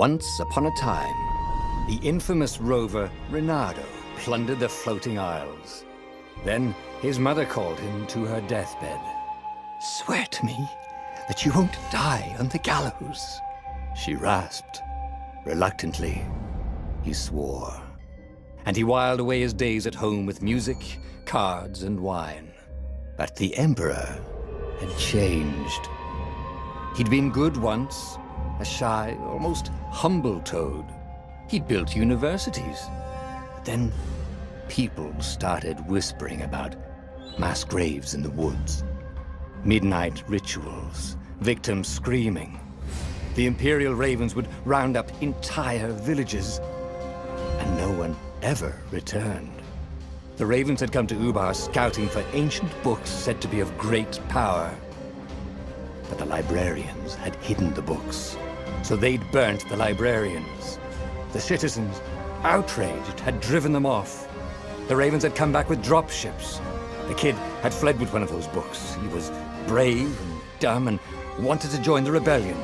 Once upon a time, the infamous rover Reynardo plundered the floating isles. Then his mother called him to her deathbed. "Swear to me that you won't die on the gallows," she rasped. Reluctantly, he swore. And he whiled away his days at home with music, cards, and wine. But the Emperor had changed. He'd been good once, a shy, almost humble toad. He'd built universities. But then people started whispering about mass graves in the woods, midnight rituals, victims screaming. The Imperial Ravens would round up entire villages, and no one ever returned. The Ravens had come to Ubar scouting for ancient books said to be of great power. But the librarians had hidden the books, so they'd burnt the librarians. The citizens, outraged, had driven them off. The Ravens had come back with dropships. The kid had fled with one of those books. He was brave and dumb and wanted to join the rebellion.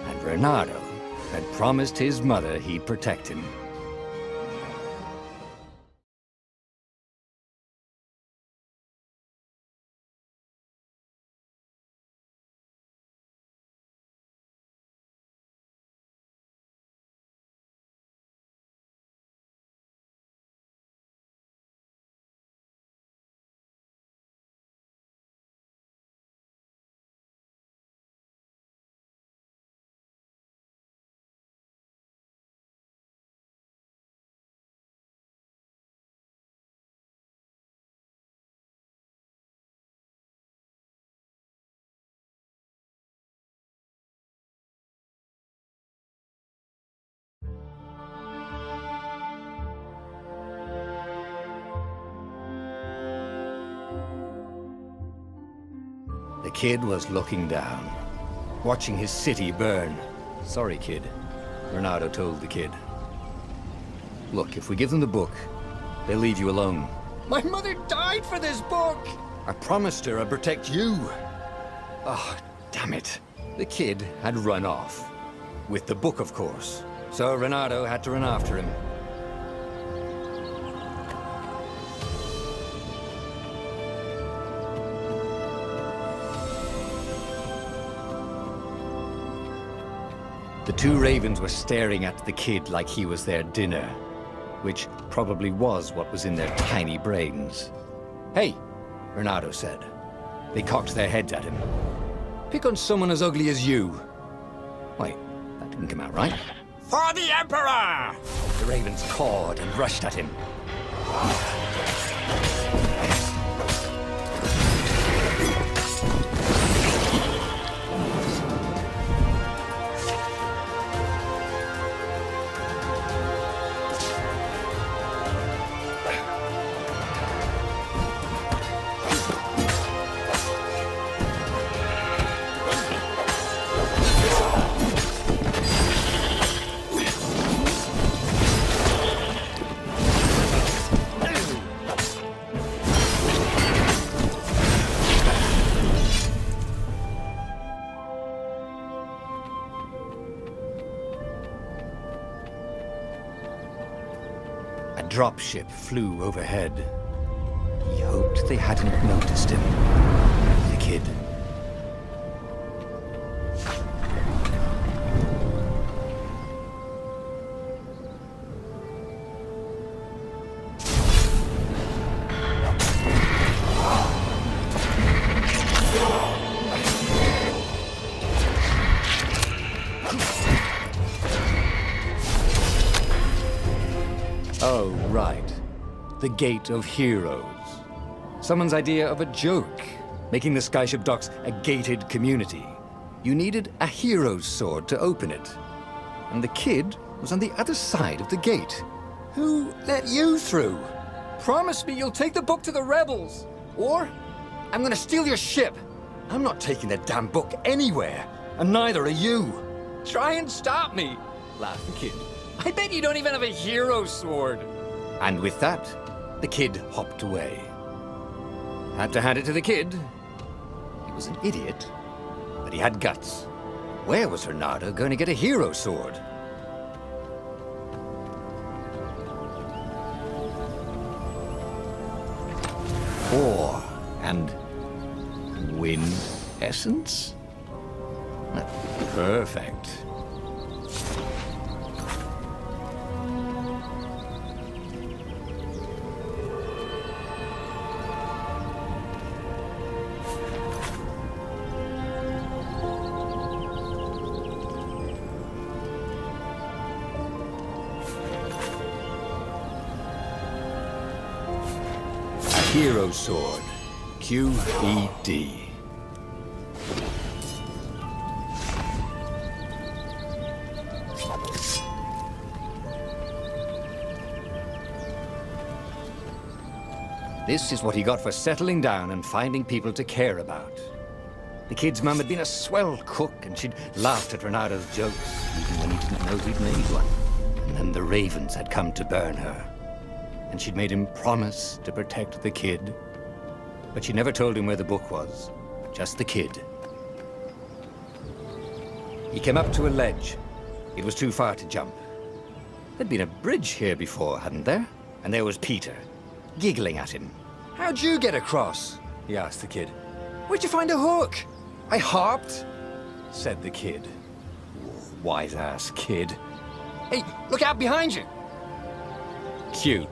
And Reynardo had promised his mother he'd protect him. The kid was looking down, watching his city burn. "Sorry, kid," Reynardo told the kid. "Look, if we give them the book, they'll leave you alone." "My mother died for this book!" "I promised her I'd protect you." Oh, damn it. The kid had run off. With the book, of course. So Reynardo had to run after him. The two Ravens were staring at the kid like he was their dinner, which probably was what was in their tiny brains. "Hey," Reynardo said. They cocked their heads at him. "Pick on someone as ugly as you." Wait, that didn't come out right. "For the Emperor!" The Ravens cawed and rushed at him. A dropship flew overhead. He hoped they hadn't noticed him. The kid. Oh, right. The Gate of Heroes. Someone's idea of a joke, making the Skyship docks a gated community. You needed a hero's sword to open it. And the kid was on the other side of the gate. "Who let you through? Promise me you'll take the book to the rebels, or I'm gonna steal your ship." "I'm not taking that damn book anywhere, and neither are you." "Try and stop me," laughed the kid. "I bet you don't even have a hero sword." And with that, the kid hopped away. Had to hand it to the kid. He was an idiot, but he had guts. Where was Reynardo going to get a hero sword? ore and wind essence? Perfect. Hero Sword, QED. This is what he got for settling down and finding people to care about. The kid's mum had been a swell cook, and she'd laughed at Renado's jokes, even when he didn't know he'd made one. And then the ravens had come to burn her. And she'd made him promise to protect the kid. But she never told him where the book was, just the kid. He came up to a ledge. It was too far to jump. There'd been a bridge here before, hadn't there? And there was Peter, giggling at him. "How'd you get across?" he asked the kid. "Where'd you find a hook?" "I hopped," said the kid. Wise-ass kid. "Hey, look out behind you!" "Cute,"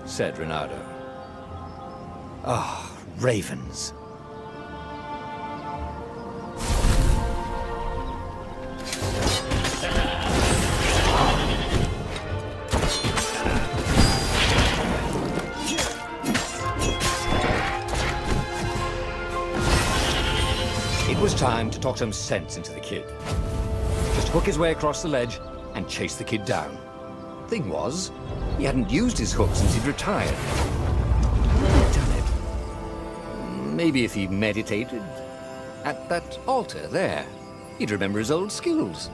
said Renado. Ah, ravens. It was time to talk some sense into the kid. Just hook his way across the ledge and chase the kid down. Thing was, he hadn't used his hook since he'd retired. Damn it. Maybe if he meditated at that altar there, he'd remember his old skills.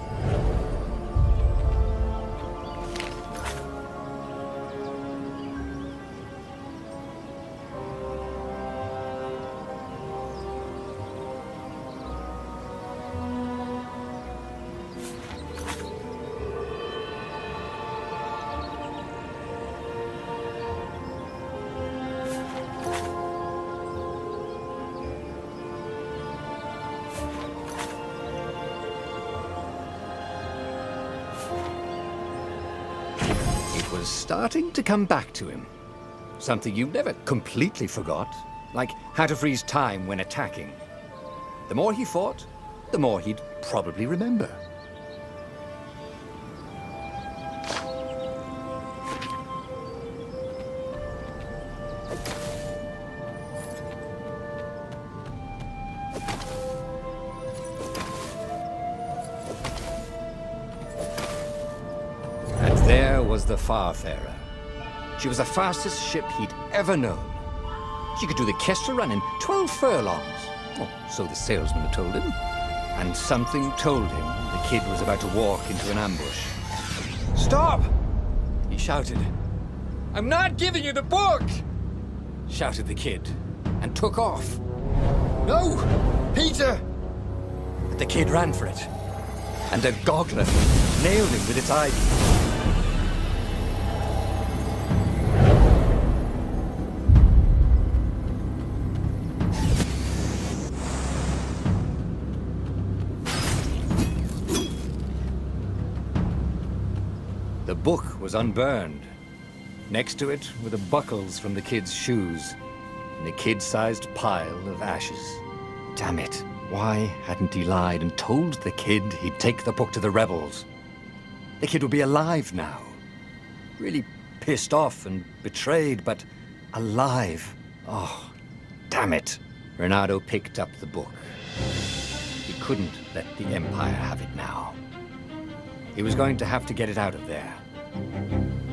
Was starting to come back to him. Something you never completely forgot, like how to freeze time when attacking. The more he fought, the more he'd probably remember. Was the Farfarer. She was the fastest ship he'd ever known. She could do the Kestrel run in 12 furlongs. Oh, so the salesman had told him. And something told him the kid was about to walk into an ambush. "Stop!" he shouted. "I'm not giving you the book!" shouted the kid, and took off. "No! Peter!" But the kid ran for it, and a goggler nailed him with its eyepiece. The book was unburned. Next to it were the buckles from the kid's shoes, and a kid-sized pile of ashes. Damn it. Why hadn't he lied and told the kid he'd take the book to the rebels? The kid would be alive now. Really pissed off and betrayed, but alive. Oh, damn it. Renado picked up the book. He couldn't let the Empire have it now. He was going to have to get it out of there.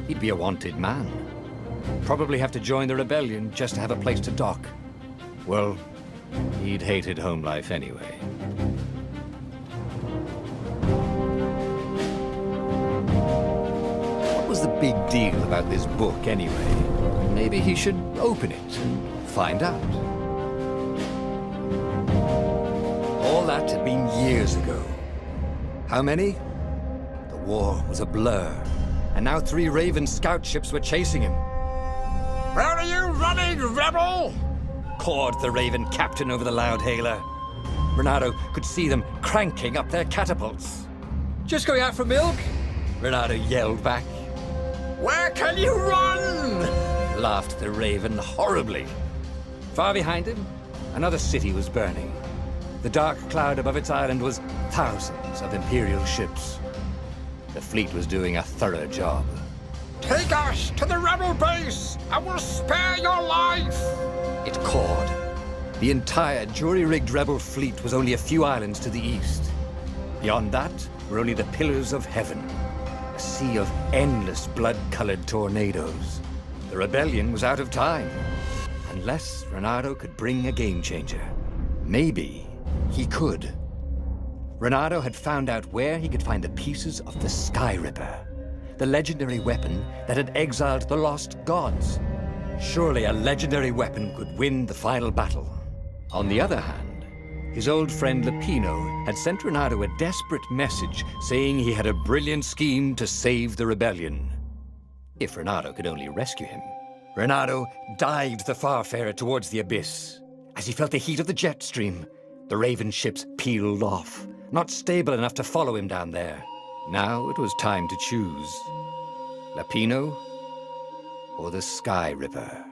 He'd be a wanted man. Probably have to join the rebellion just to have a place to dock. Well, he'd hated home life anyway. What was the big deal about this book anyway? Maybe he should open it and find out. All that had been years ago. How many? The war was a blur, and now 3 Raven scout ships were chasing him. "Where are you running, rebel?" cawed the Raven captain over the loudhailer. Renato could see them cranking up their catapults. "Just going out for milk?" Renato yelled back. "Where can you run?" laughed the Raven horribly. Far behind him, another city was burning. The dark cloud above its island was thousands of Imperial ships. The fleet was doing a thorough job. "Take us to the rebel base, and we'll spare your life!" it cawed. The entire jury-rigged rebel fleet was only a few islands to the east. Beyond that were only the pillars of heaven, a sea of endless blood-colored tornadoes. The rebellion was out of time, unless Renato could bring a game-changer. Maybe he could. Renato had found out where he could find the pieces of the Sky Ripper, the legendary weapon that had exiled the lost gods. Surely a legendary weapon could win the final battle. On the other hand, his old friend Lapino had sent Renato a desperate message saying he had a brilliant scheme to save the rebellion. If Renato could only rescue him. Renato dived the Farfarer towards the abyss. As he felt the heat of the jet stream, the Raven ships peeled off, not stable enough to follow him down there. Now it was time to choose. Lapino or the Sky Ripper?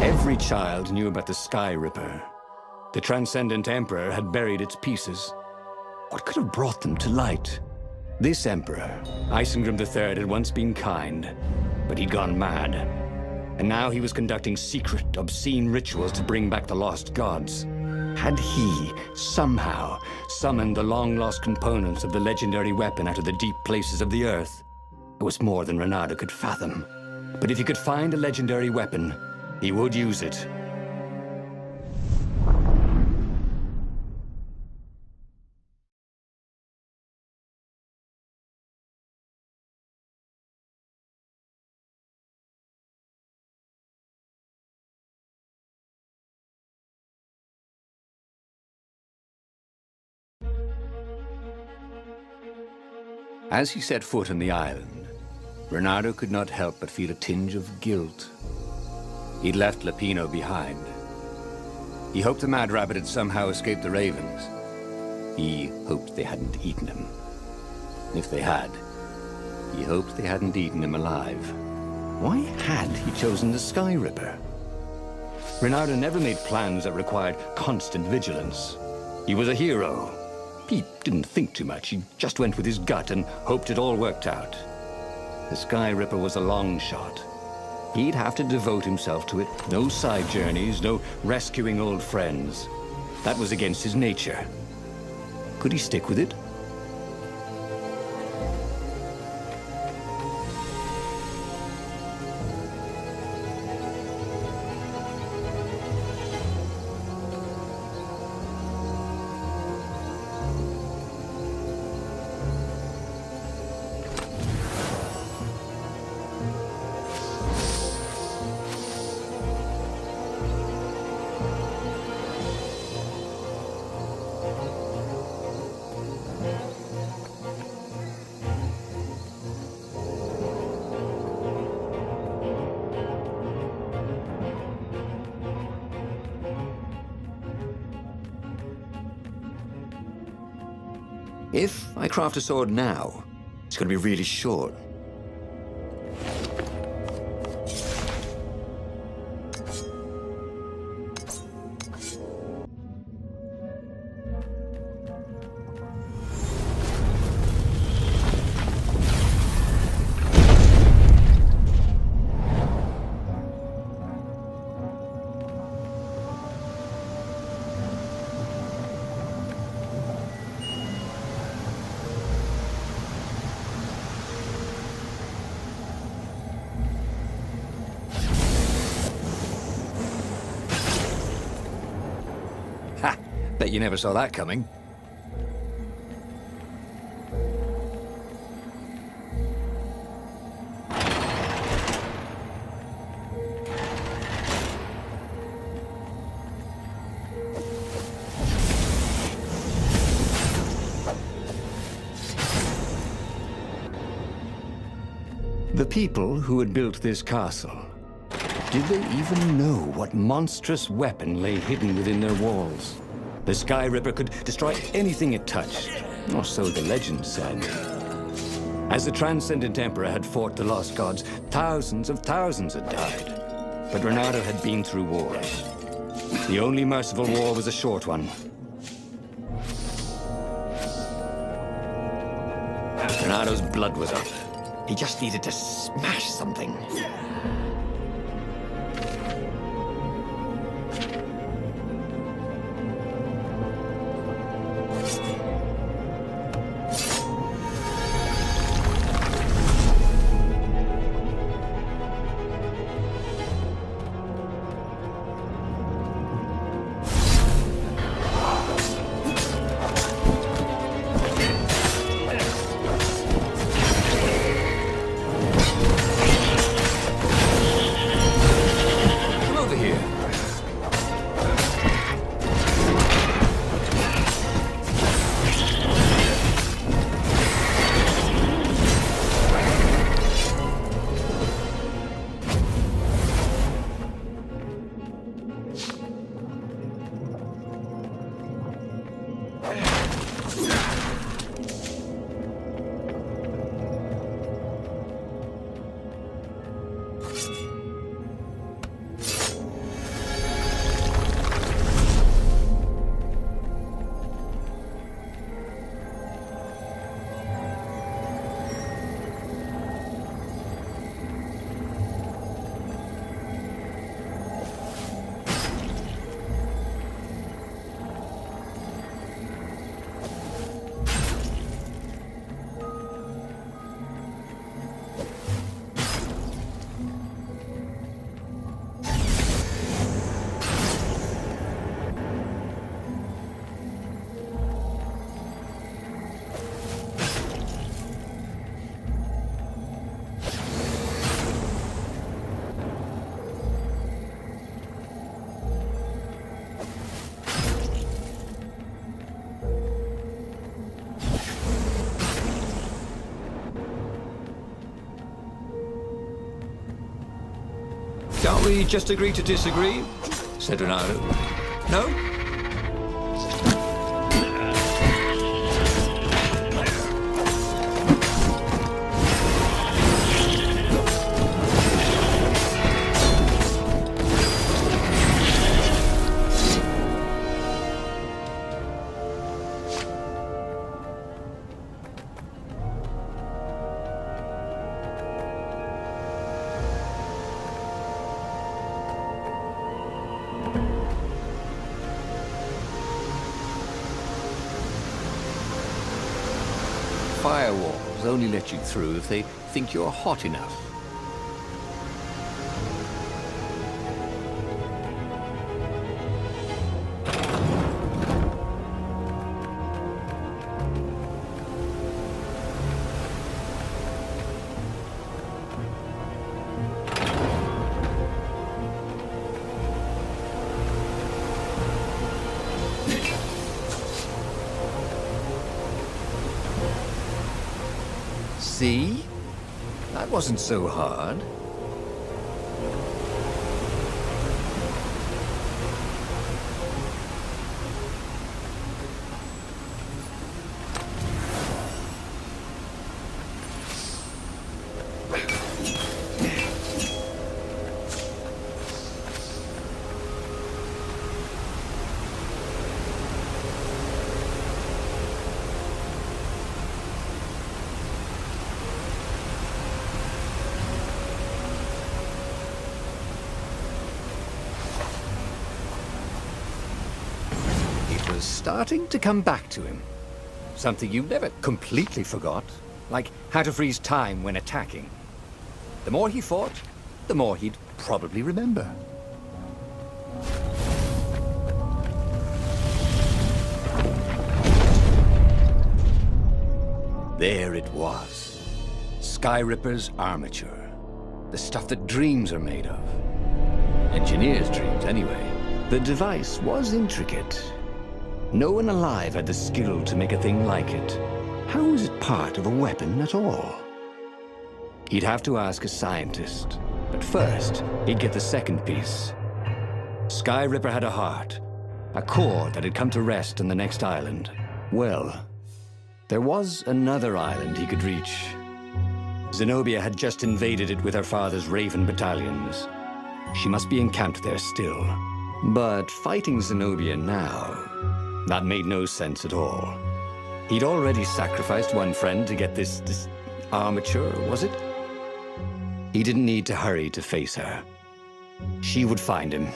Every child knew about the Sky Ripper. The Transcendent Emperor had buried its pieces. What could have brought them to light? This Emperor, Isengrim III, had once been kind, but he'd gone mad. And now he was conducting secret, obscene rituals to bring back the lost gods. Had he, somehow, summoned the long-lost components of the legendary weapon out of the deep places of the earth? It was more than Renato could fathom. But if he could find a legendary weapon, he would use it. As he set foot on the island, Renato could not help but feel a tinge of guilt. He'd left Lapino behind. He hoped the Mad Rabbit had somehow escaped the Ravens. He hoped they hadn't eaten him. If they had, he hoped they hadn't eaten him alive. Why had he chosen the Sky Ripper? Renato never made plans that required constant vigilance. He was a hero. He didn't think too much. He just went with his gut and hoped it all worked out. The Sky Ripper was a long shot. He'd have to devote himself to it. No side journeys, no rescuing old friends. That was against his nature. Could he stick with it? If I craft a sword now, it's going to be really short. Ha! Bet you never saw that coming. The people who had built this castle, did they even know what monstrous weapon lay hidden within their walls? The Sky Ripper could destroy anything it touched, or so the legend said. As the Transcendent Emperor had fought the Lost Gods, thousands of thousands had died. But Reynardo had been through wars. The only merciful war was a short one. Reynardo's blood was up. He just needed to smash something. Can't we just agree to disagree? Said Reynardo. No? Firewalls only let you through if they think you're hot enough. See? That wasn't so hard. Starting to come back to him. Something you never completely forgot, like how to freeze time when attacking. The more he fought, the more he'd probably remember. there it was. Skyripper's armature. The stuff that dreams are made of. Engineers' dreams, anyway. The device was intricate. No one alive had the skill to make a thing like it. How was it part of a weapon at all? He'd have to ask a scientist. But first, he'd get the second piece. Skyripper had a heart. A core that had come to rest on the next island. Well, there was another island he could reach. Zenobia had just invaded it with her father's Raven battalions. She must be encamped there still. But fighting Zenobia now, that made no sense at all. He'd already sacrificed one friend to get this armature, was it? He didn't need to hurry to face her. She would find him.